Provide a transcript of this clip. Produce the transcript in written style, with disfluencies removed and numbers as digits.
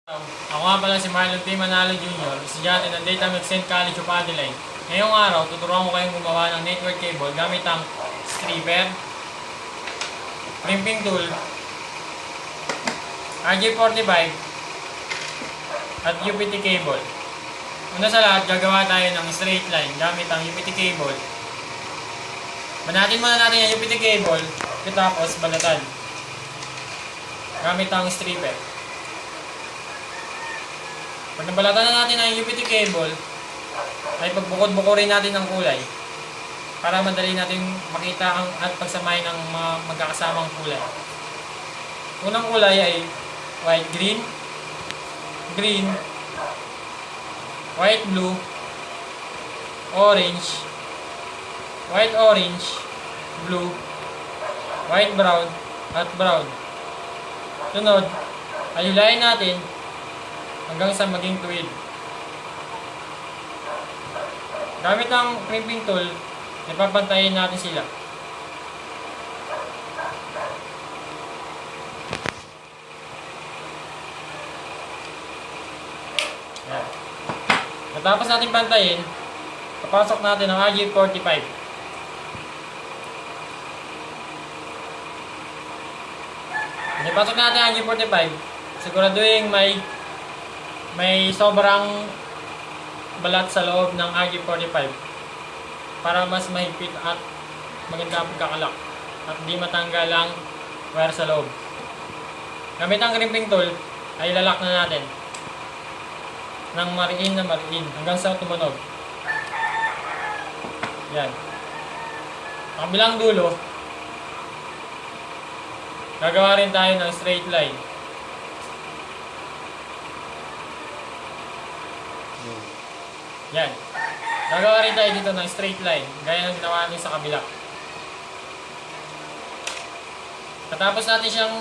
Ako nga pala si Marlon P. Manalo Jr., estudyante ng Data Mixed College of Adelaide. Ngayong araw, tuturuan ko kayong gumawa ng network cable gamit ang stripper, crimping tool, RJ45, at UPT cable. Una sa lahat, gagawa tayo ng straight line gamit ang UPT cable. Banatin muna natin yung UPT cable, tapos balatan gamit ang stripper. Pag nabalatan na natin ang UPT cable, ay pagbukod-bukurin natin ang kulay para madali natin makita at pagsamahin ang mga magkakasamang kulay. Unang kulay ay white green, green, white blue, orange, white orange, blue, white brown, at brown. Sunod, ay hilahin natin hanggang sa maging tuwid. Gamit ang crimping tool, ipapantayin natin sila. Ayan. Matapos natin pantayin, papasok natin ang RJ45. Ipasok natin ang RJ45, siguraduhin may sobrang balat sa loob ng RJ45 para mas mahigpit at maganda ang pagkakalak at di matanggal ang wire sa loob. Gamit ang crimping tool ay ilalak na natin ng mariin na mariin hanggang sa tumunog. Yan. Ang kabilang dulo, gagawa rin tayo ng straight line. Yan. Gagawa rin tayo dito ng straight line, gaya ng ginawa natin sa kabila. Katapos natin siyang